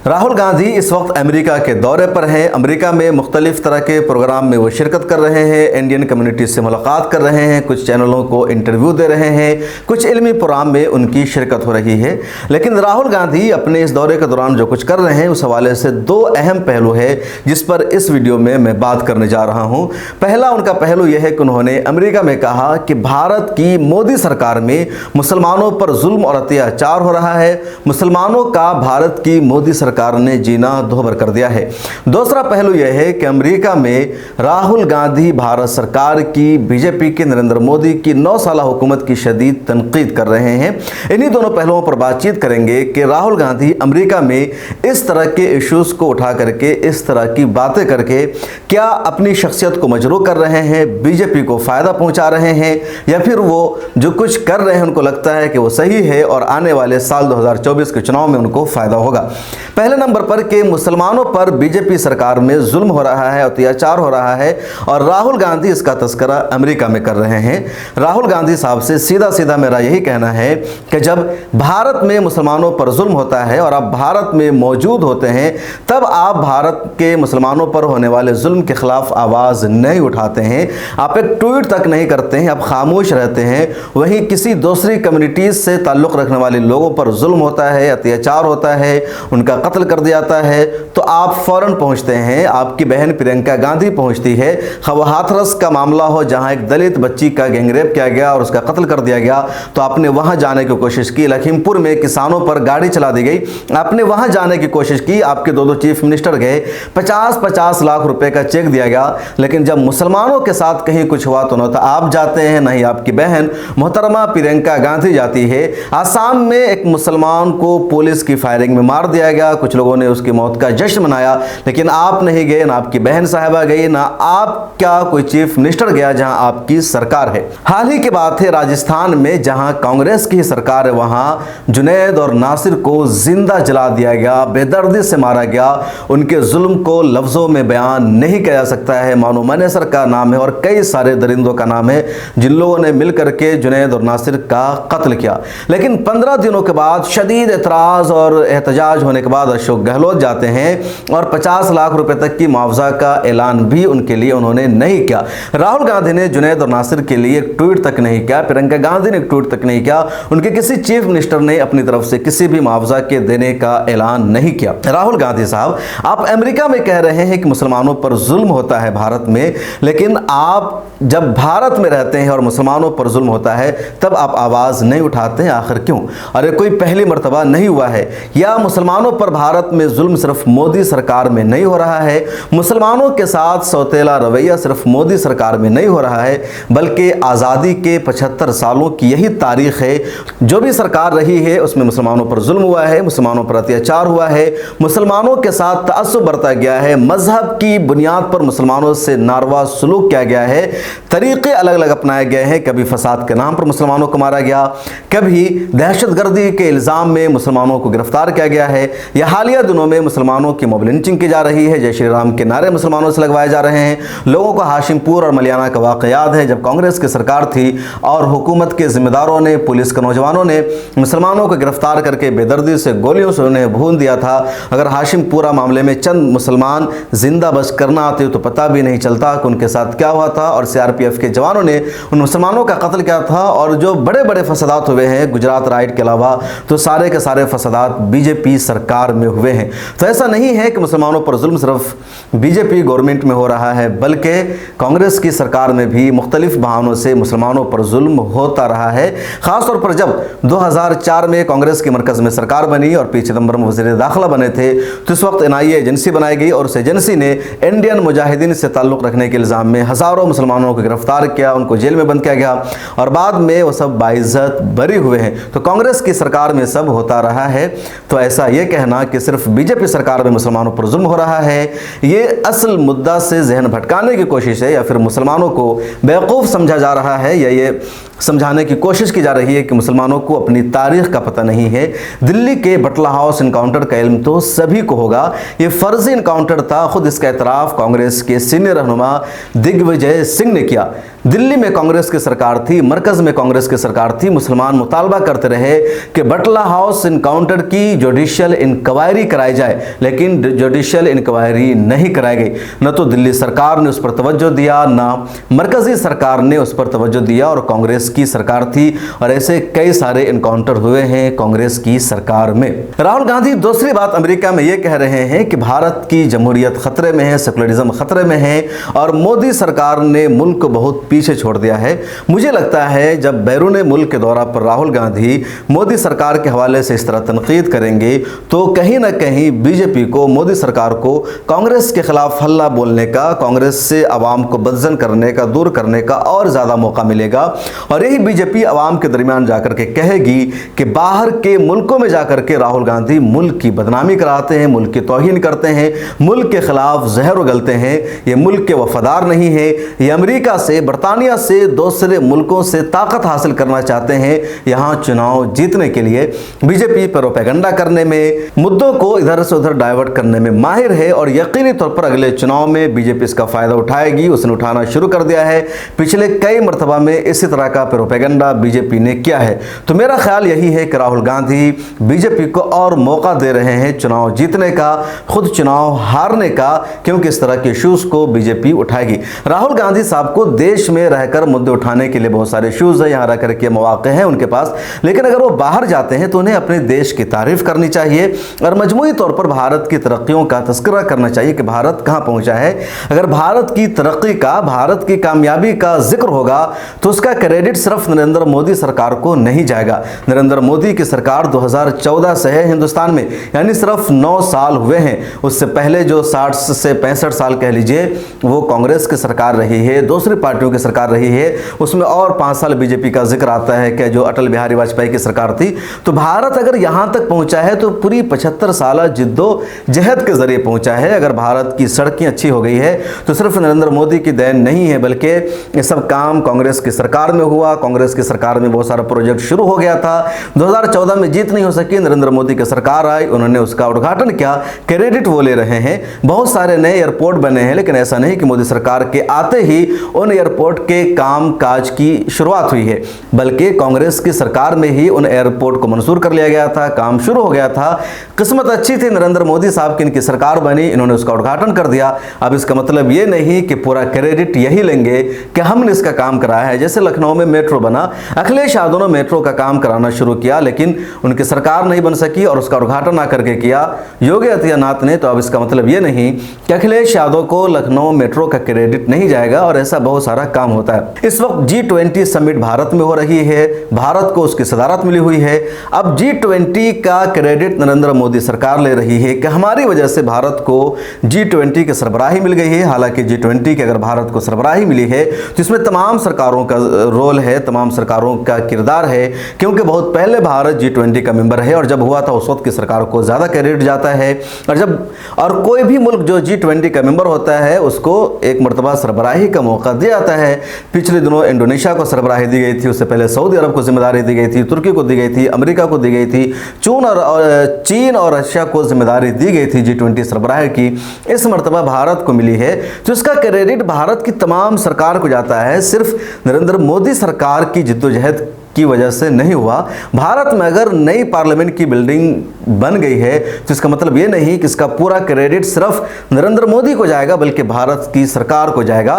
राहुल गांधी इस वक्त अमेरिका के दौरे पर हैं। अमेरिका में मुख्तलिफ तरह के प्रोग्राम में वो शिरकत कर रहे हैं, इंडियन कम्युनिटी से मुलाकात कर रहे हैं, कुछ चैनलों को इंटरव्यू दे रहे हैं, कुछ इल्मी प्रोग्राम में उनकी शिरकत हो रही है। लेकिन राहुल गांधी अपने इस दौरे के दौरान जो कुछ कर रहे हैं उस हवाले से दो अहम पहलू है जिस पर इस वीडियो में मैं बात करने जा रहा हूँ। पहला उनका पहलू यह है कि उन्होंने अमेरिका में कहा कि भारत की मोदी सरकार में मुसलमानों पर जुल्म और अत्याचार हो रहा है, मुसलमानों का भारत की मोदी सरकार ने जीना दोहबर कर दिया है। दूसरा पहलू यह है कि अमेरिका में राहुल गांधी भारत सरकार की, बीजेपी के नरेंद्र मोदी की 9 साल हुकूमत की शदीद तनकीद कर रहे हैं। इन्हीं दोनों पहलुओं पर बातचीत करेंगे कि राहुल गांधी अमेरिका में इस तरह के इश्यूज को उठा करके, इस तरह की बातें करके क्या अपनी शख्सियत को मजरूह कर रहे हैं, बीजेपी को फायदा पहुंचा रहे हैं, या फिर वो जो कुछ कर रहे हैं उनको लगता है कि वो सही है और आने वाले साल 2024 के चुनाव में उनको फायदा होगा। पहले नंबर पर कि मुसलमानों पर बीजेपी सरकार में जुल्म हो रहा है, अत्याचार हो रहा है और राहुल गांधी इसका तस्करा अमेरिका में कर रहे हैं। राहुल गांधी साहब से सीधा सीधा मेरा यही कहना है कि जब भारत में मुसलमानों पर जुल्म होता है और आप भारत में मौजूद होते हैं तब आप भारत के मुसलमानों पर होने वाले जुल्म के खिलाफ आवाज़ नहीं उठाते हैं, आप एक ट्वीट तक नहीं करते हैं, आप खामोश रहते हैं। वहीं किसी दूसरी कम्युनिटीज़ से ताल्लुक़ रखने वाले लोगों पर जुल्म होता है, अत्याचार होता है, उनका कत्ल कर दिया जाता है तो आप फौरन पहुंचते हैं। आपकी बहन प्रियंका गांधी पहुंचती है। वो हाथरस का मामला हो जहां एक दलित बच्ची का गैंगरेप किया गया और उसका कत्ल कर दिया गया तो आपने वहां जाने की कोशिश की। लखीमपुर में किसानों पर गाड़ी चला दी गई, आपने वहां जाने की कोशिश की। आपके दो चीफ मिनिस्टर गए, 50-50 लाख रुपए का चेक दिया गया। लेकिन जब मुसलमानों के साथ कहीं कुछ हुआ तो न तो आप जाते हैं, नहीं आपकी बहन मोहतरमा प्रियंका गांधी जाती है। आसाम में एक मुसलमान को पुलिस की फायरिंग में मार दिया गया, कुछ लोगों ने उसकी मौत का जश्न मनाया, लेकिन आप नहीं गए, ना आपकी बहन साहिबा गई, ना आप क्या कोई चीफ मिनिस्टर गया जहां आपकी सरकार है। हाल ही की बात है राजस्थान में जहां कांग्रेस की सरकार है, वहां जुनैद और नासिर को जिंदा जला दिया गया, बेदर्दी से मारा गया। उनके जुल्म को लफ्जों में बयान नहीं किया जा सकता है। मानो मैनेसर का नाम है और कई सारे दरिंदों का नाम है जिन लोगों ने मिलकर के जुनैद और नासिर का कत्ल किया। लेकिन 15 दिनों के बाद शदीद एतराज और एहतजाज होने के बाद अशोक गहलोत जाते हैं और 50 लाख रुपए तक की मुआवजा का ऐलान भी उनके लिए उन्होंने नहीं किया। राहुल गांधी ने जुनैद और नासिर के लिए एक ट्वीट तक नहीं किया, प्रियंका गांधी ने एक ट्वीट तक नहीं किया, उनके किसी चीफ मिनिस्टर ने अपनी तरफ से किसी भी मुआवजा के देने का ऐलान नहीं किया। राहुल गांधी साहब, आप अमेरिका में कह रहे हैं कि मुसलमानों पर जुल्म होता है भारत में, लेकिन आप जब भारत में रहते हैं और मुसलमानों पर जुल्म होता है तब आप आवाज़ नहीं उठाते हैं। आखिर क्यों? अरे कोई पहली मर्तबा नहीं हुआ है? या मुसलमानों पर भारत में जुल्म सिर्फ मोदी सरकार में नहीं हो रहा है, मुसलमानों के साथ सौतेला रवैया सिर्फ मोदी सरकार में नहीं हो रहा है, बल्कि आज़ादी के 75 सालों की यही तारीख है। जो भी सरकार रही है उसमें मुसलमानों पर जुल्म हुआ है, मुसलमानों पर अत्याचार हुआ है, मुसलमानों के साथ तअस्सुब बरता गया है, मजहब की बुनियाद पर मुसलमानों से नारवा सलूक किया गया है, तरीक़े अलग अलग अपनाए गए हैं। कभी फसाद के नाम पर मुसलमानों को मारा गया, कभी दहशतगर्दी के इल्ज़ाम में मुसलमानों को गिरफ्तार किया गया है, या हालिया दिनों में मुसलमानों की मोब लिंचिंग की जा रही है, जय श्री राम के नारे मुसलमानों से लगवाए जा रहे हैं। लोगों को हाशिमपुर और मलियाना का वाक़या याद है जब कांग्रेस की सरकार थी और हुकूमत के जिम्मेदारों ने, पुलिस के नौजवानों ने मुसलमानों को गिरफ्तार करके बेदर्दी से गोलियों से उन्हें भून दिया था। अगर हाशिमपुरा मामले में चंद मुसलमान जिंदा बच करना आते तो पता भी नहीं चलता कि उनके साथ क्या हुआ था और सीआरपीएफ के जवानों ने उन मुसलमानों का कत्ल किया था। और जो बड़े बड़े फसादात हुए हैं गुजरात राइट के अलावा, तो सारे के सारे फसादात बीजेपी सरकार में हुए हैं। तो ऐसा नहीं है कि मुसलमानों पर जुल्म सिर्फ बीजेपी गवर्नमेंट में हो रहा है, बल्कि कांग्रेस की सरकार में भी मुख्तलिफ बहानों से मुसलमानों पर जुल्म होता रहा है। ख़ासतौर पर जब 2004 में कांग्रेस की मरकज़ में सरकार बनी और पी चिदम्बरम वज़ीर दाखिला बने थे तो इस वक्त NIA एजेंसी बनाई गई और उस एजेंसी ने इंडियन मुजाहिदीन से ताल्लुक़ रखने के इल्ज़ाम में हज़ारों मुसलमानों को गिरफ्तार किया, उनको जेल में बंद किया गया और बाद में वो सब बाइज़्ज़त बरी हुए हैं। तो कांग्रेस की सरकार में सब होता रहा है। तो ऐसा ये कहना कि सिर्फ बीजेपी सरकार में मुसलमानों पर जुल्म हो रहा है, ये असल मुद्दा से जहन भटकाने की कोशिश है, या फिर मुसलमानों को बेवकूफ़ समझा जा रहा है, या ये समझाने की कोशिश की जा रही है कि मुसलमानों को अपनी तारीख का पता नहीं है। दिल्ली के बटला हाउस इनकाउंटर का इल्म तो सभी को होगा, ये फर्जी इनकाउंटर था। खुद इसका एतराफ़ कांग्रेस के सीनियर रहनुमा दिग्विजय सिंह ने किया। दिल्ली में कांग्रेस की सरकार थी, मरकज़ में कांग्रेस की सरकार थी। मुसलमान मुतालबा करते रहे कि बटला हाउस इनकाउंटर की जुडिशियल इंक्वायरी कराई जाए, लेकिन जुडिशियल इंक्वायरी नहीं कराई गई। न तो दिल्ली सरकार ने उस पर तवज्जो दिया, न मरकज़ी सरकार ने उस पर तवज्जो दिया, और कांग्रेस की सरकार थी। और ऐसे कई सारे इनकाउंटर हुए हैं कांग्रेस की सरकार में। राहुल गांधी दूसरी बात अमेरिका में यह कह रहे हैं कि भारत की जमहूरियत खतरे में है, सेकुलरिज्म खतरे में है, और मोदी सरकार ने मुल्क को बहुत पीछे छोड़ दिया है। मुझे लगता है जब बैरून मुल्क के दौरा पर राहुल गांधी मोदी सरकार के हवाले से इस तरह तनकीद करेंगे तो कहीं ना कहीं बीजेपी को, मोदी सरकार को कांग्रेस के खिलाफ हल्ला बोलने का, कांग्रेस से आवाम को बदजन करने का, दूर करने का और ज़्यादा मौका मिलेगा। और यही बीजेपी आवाम के दरमियान जाकर के कहेगी कि बाहर के मुल्कों में जाकर के राहुल गांधी मुल्क की बदनामी कराते हैं, मुल्क की तौहीन करते हैं, मुल्क के खिलाफ जहर उगलते हैं। ये मुल्क के वफादार नहीं है, ये अमेरिका से, बरतानिया से, दूसरे मुल्कों से ताकत हासिल करना चाहते हैं। यहाँ चुनाव जीतने के लिए बीजेपी प्रोपेगेंडा करने में, मुद्दों को इधर से उधर डाइवर्ट करने में माहिर है, और यकीनी तौर पर अगले चुनाव में बीजेपी इसका फायदा उठाएगी। उसने उठाना शुरू कर दिया है। पिछले कई मरतबा में इसी तरह का प्रोपेगेंडा बीजेपी ने किया है। तो मेरा ख्याल यही है कि राहुल गांधी बीजेपी को और मौका दे रहे हैं चुनाव जीतने का, खुद चुनाव हारने का, क्योंकि इस तरह के इश्यूज को बीजेपी उठाएगी। राहुल गांधी साहब को देश में रहकर मुद्दे उठाने के लिए बहुत सारे इश्यूज है, यहाँ रह करके मौके हैं उनके पास, लेकिन अगर वो बाहर जाते हैं तो उन्हें अपने देश की तारीफ करनी चाहिए और मजमूई तौर पर भारत की तरक्कियों का तस्करा करना चाहिए कि भारत कहाँ पहुँचा है। अगर भारत की तरक्की का, भारत की कामयाबी का जिक्र होगा तो उसका क्रेडिट सिर्फ नरेंद्र मोदी सरकार को नहीं जाएगा। नरेंद्र मोदी की सरकार 2014 से है हिंदुस्तान में, यानी सिर्फ 9 साल हुए हैं। उससे पहले जो 60 से 65 साल कह लीजिए वो कांग्रेस की सरकार रही है, दूसरी पार्टियों की सरकार रही है, उसमें और 5 साल बीजेपी का जिक्र आता है कि जो अटल बिहारी वाजपेयी की सरकार थी। तो भारत अगर यहाँ तक पहुँचा है तो पूरी 75 साल जिद्दोजहद के जरिए पहुँचा है। अगर भारत की सड़कें अच्छी हो गई है तो सिर्फ नरेंद्र मोदी की देन नहीं है, बल्कि ये सब काम कांग्रेस की सरकार में हुआ। कांग्रेस की सरकार में बहुत सारा प्रोजेक्ट शुरू हो गया था। 2014 में जीत नहीं हो सकी, नरेंद्र मोदी की सरकार आई, उन्होंने उसका उद्घाटन किया, क्रेडिट वो ले रहे हैं। बहुत सारे नए एयरपोर्ट बने हैं, लेकिन ऐसा नहीं कि मोदी सरकार के आते ही उन एयरपोर्ट के काम काज की शुरुआत हुई है, बल्कि कांग्रेस की सरकार में ही उन एयरपोर्ट को मंजूर कर लिया गया था, काम शुरू हो गया था। किस्मत अच्छी थी नरेंद्र मोदी साहब की, इनकी सरकार बनी, इन्होंने उसका उद्घाटन कर दिया। अब इसका मतलब ये नहीं कि पूरा क्रेडिट यही लेंगे कि हमने इसका काम कराया है। जैसे लखनऊ में मेट्रो बना, अखिलेश यादव ने मेट्रो का काम कराना शुरू किया, लेकिन उनकी सरकार नहीं बन सकी और उसका उद्घाटन ना करके किया योगी आदित्यनाथ ने। तो अब इसका मतलब ये नहीं कि अखिलेश यादव को लखनऊ मेट्रो का क्रेडिट नहीं जाएगा, और ऐसा बहुत सारा काम होता है। इस वक्त G20 समिट भारत में हो रही है, भारत को उसकी सदारत मिली हुई है। अब G20 का क्रेडिट नरेंद्र मोदी सरकार ले रही है कि हमारी वजह से भारत को G20 की सरबराही मिल गई है। हालांकि G20 की अगर भारत को सरबराही मिली है तो इसमें तमाम सरकारों का रोल है, तमाम सरकारों का किरदार है, क्योंकि बहुत पहले भारत G20 का मेंबर है और जब हुआ था उस वक्त की सरकार को ज़्यादा क्रेडिट जाता है। और कोई भी मुल्क जो G20 का मेंबर होता है उसको एक मरतबा सरबराही का मौका दिया जाता है। पिछले दिनों इंडोनेशिया को सरबराही दी गई थी, उससे पहले सऊदी अरब को जिम्मेदारी दी गई थी, तुर्की को दी गई थी, अमेरिका को दी गई थी, चीन और रशिया को जिम्मेदारी दी गई थी G20 सरबराही की। इस मरतबा भारत को मिली है तो इसका क्रेडिट भारत की तमाम सरकार को जाता है, सिर्फ नरेंद्र मोदी सरकार की जिद्दोजहद की वजह से नहीं हुआ। भारत में अगर नई पार्लियामेंट की बिल्डिंग बन गई है तो इसका मतलब ये नहीं कि इसका पूरा क्रेडिट सिर्फ नरेंद्र मोदी को जाएगा, बल्कि भारत की सरकार को जाएगा।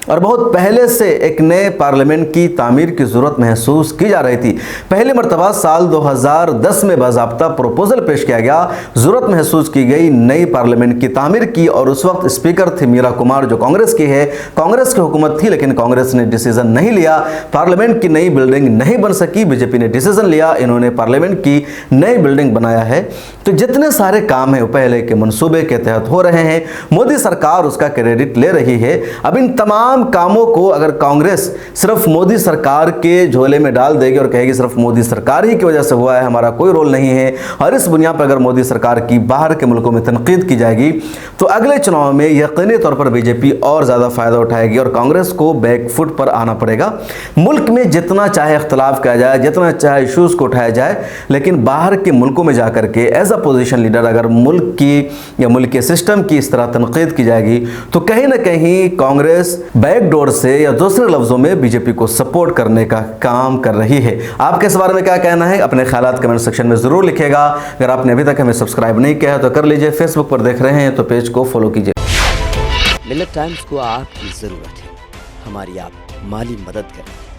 और बहुत पहले से एक नए पार्लियामेंट की तामीर की ज़रूरत महसूस की जा रही थी। पहली मरतबा साल 2010 में बाज़ाब्ता प्रपोजल पेश किया गया, ज़रूरत महसूस की गई नई पार्लियामेंट की तामीर की, और उस वक्त स्पीकर थे मीरा कुमार जो कांग्रेस की है, कांग्रेस की हुकूमत थी, लेकिन कांग्रेस ने डिसीजन नहीं लिया, पार्लियामेंट की नई बिल्डिंग नहीं बन सकी। बीजेपी ने डिसीजन लिया, इन्होंने पार्लियामेंट की नई बिल्डिंग बनाया है। तो जितने सारे काम हैं वो पहले के मंसूबे के तहत हो रहे हैं, मोदी सरकार उसका क्रेडिट ले रही है। अब इन तमाम कामों को अगर कांग्रेस सिर्फ मोदी सरकार के झोले में डाल देगी और कहेगी सिर्फ मोदी सरकार ही की वजह से हुआ है, हमारा कोई रोल नहीं है, और इस बुनियाद पर अगर मोदी सरकार की बाहर के मुल्कों में तनकीद की जाएगी तो अगले चुनाव में यकीनी तौर पर बीजेपी और ज़्यादा फायदा उठाएगी और कांग्रेस को बैकफुट पर आना पड़ेगा। मुल्क में जितना चाहे इख्तलाफ किया जाए, जितना चाहे इशूज़ को उठाया जाए, लेकिन बाहर के मुल्कों में जाकर के एज अ पोजीशन लीडर अगर मुल्क की या मुल्क के सिस्टम की इस तरह तनकीद की जाएगी तो कहीं ना कहीं कांग्रेस बैकडोर से या दूसरे लफ्ज़ों में बीजेपी को सपोर्ट करने का काम कर रही है। आपके इस बारे में क्या कहना है? अपने ख्यालात कमेंट सेक्शन में ज़रूर लिखेगा। अगर आपने अभी तक हमें सब्सक्राइब नहीं किया है तो कर लीजिए, फेसबुक पर देख रहे हैं तो पेज को फॉलो कीजिए। मिल्लत टाइम्स को आपकी ज़रूरत है, हमारी आप माली मदद करें।